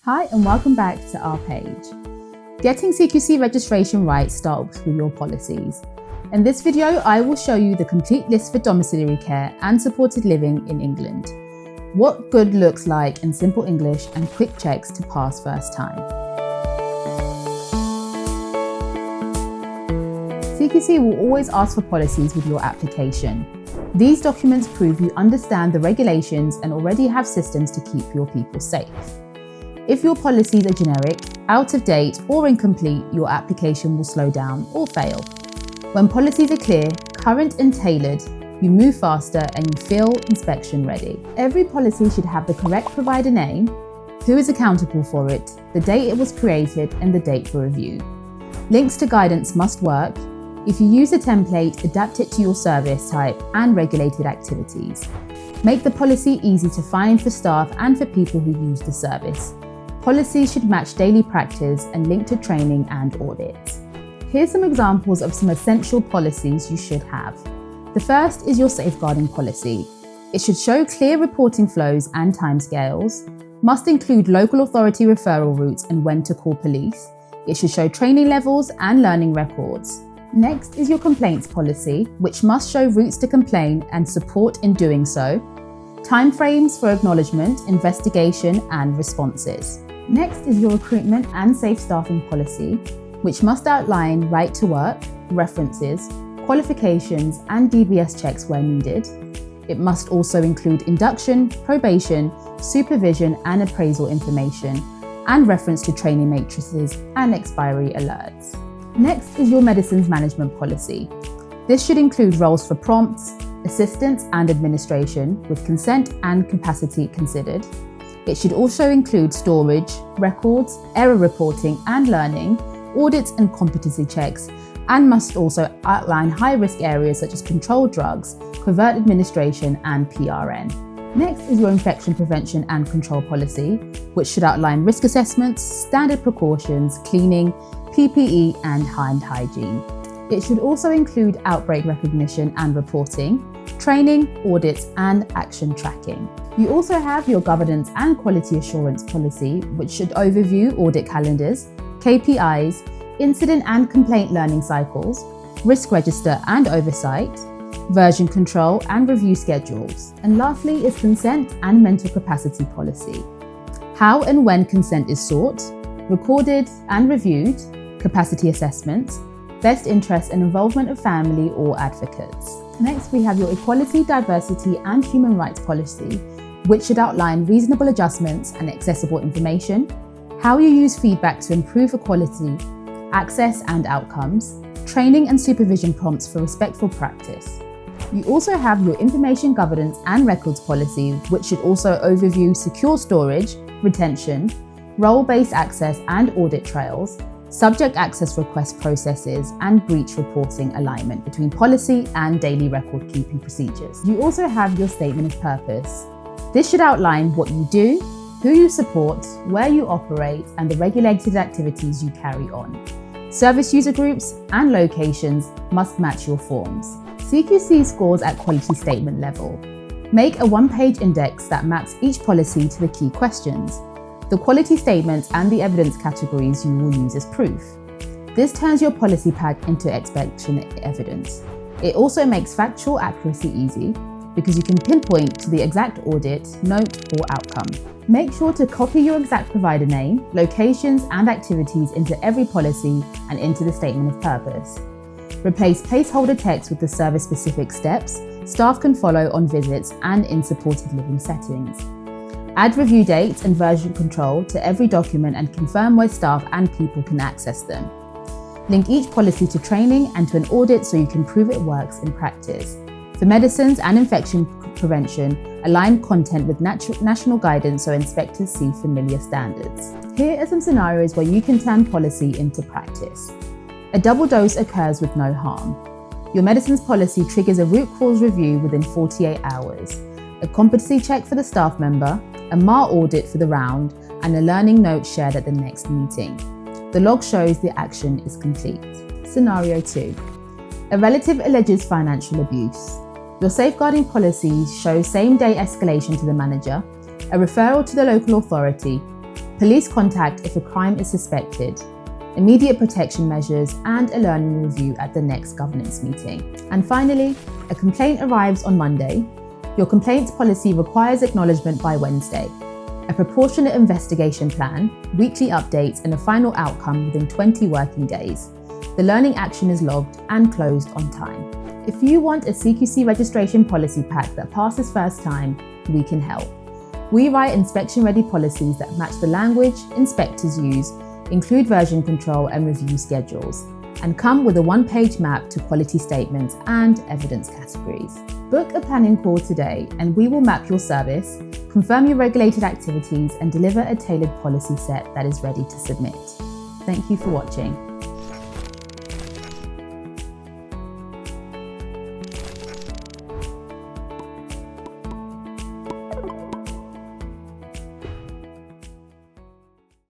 Hi and welcome back to our page. Getting CQC registration right starts with your policies. In this video, I will show you the complete list for domiciliary care and supported living in England. What good looks like in simple English and quick checks to pass first time. CQC will always ask for policies with your application. These documents prove you understand the regulations and already have systems to keep your people safe. If your policies are generic, out of date or incomplete, your application will slow down or fail. When policies are clear, current and tailored, you move faster and you feel inspection ready. Every policy should have the correct provider name, who is accountable for it, the date it was created and the date for review. Links to guidance must work. If you use a template, adapt it to your service type and regulated activities. Make the policy easy to find for staff and for people who use the service. Policies should match daily practice and link to training and audits. Here's some examples of some essential policies you should have. The first is your safeguarding policy. It should show clear reporting flows and timescales, must include local authority referral routes and when to call police. It should show training levels and learning records. Next is your complaints policy, which must show routes to complain and support in doing so, timeframes for acknowledgement, investigation and responses. Next is your recruitment and safe staffing policy, which must outline right to work, references, qualifications and DBS checks where needed. It must also include induction, probation, supervision and appraisal information, and reference to training matrices and expiry alerts. Next is your medicines management policy. This should include roles for prompts, assistance and administration with consent and capacity considered. It should also include storage, records, error reporting and learning, audits and competency checks, and must also outline high-risk areas such as controlled drugs, covert administration and PRN. Next is your infection prevention and control policy, which should outline risk assessments, standard precautions, cleaning, PPE and hand hygiene. It should also include outbreak recognition and reporting, training, audits and action tracking. You also have your governance and quality assurance policy, which should overview audit calendars, KPIs, incident and complaint learning cycles, risk register and oversight, version control and review schedules. And lastly is consent and mental capacity policy. How and when consent is sought, recorded and reviewed, capacity assessments, best interest and involvement of family or advocates. Next, we have your equality, diversity and human rights policy, which should outline reasonable adjustments and accessible information, how you use feedback to improve equality, access and outcomes, training and supervision prompts for respectful practice. You also have your information governance and records policy, which should also overview secure storage, retention, role-based access and audit trails, subject access request processes, and breach reporting alignment between policy and daily record keeping procedures. You also have your statement of purpose. This should outline what you do, who you support, where you operate, and the regulated activities you carry on. Service user groups and locations must match your forms. CQC scores at quality statement level. Make a one-page index that maps each policy to the key questions, the quality statements and the evidence categories you will use as proof. This turns your policy pack into inspection evidence. It also makes factual accuracy easy because you can pinpoint to the exact audit, note or outcome. Make sure to copy your exact provider name, locations and activities into every policy and into the statement of purpose. Replace placeholder text with the service-specific steps staff can follow on visits and in supported living settings. Add review dates and version control to every document and confirm where staff and people can access them. Link each policy to training and to an audit so you can prove it works in practice. For medicines and infection prevention, align content with national guidance so inspectors see familiar standards. Here are some scenarios where you can turn policy into practice. A double dose occurs with no harm. Your medicines policy triggers a root cause review within 48 hours, a competency check for the staff member, a MAR audit for the round, and a learning note shared at the next meeting. The log shows the action is complete. Scenario 2. A relative alleges financial abuse. Your safeguarding policies show same-day escalation to the manager, a referral to the local authority, police contact if a crime is suspected, immediate protection measures, and a learning review at the next governance meeting. And finally, a complaint arrives on Monday. Your complaints policy requires acknowledgement by Wednesday, a proportionate investigation plan, weekly updates, and a final outcome within 20 working days. The learning action is logged and closed on time. If you want a CQC registration policy pack that passes first time, we can help. We write inspection-ready policies that match the language inspectors use, include version control and review schedules, and come with a one-page map to quality statements and evidence categories. Book a planning call today and we will map your service, confirm your regulated activities, and deliver a tailored policy set that is ready to submit. Thank you for watching.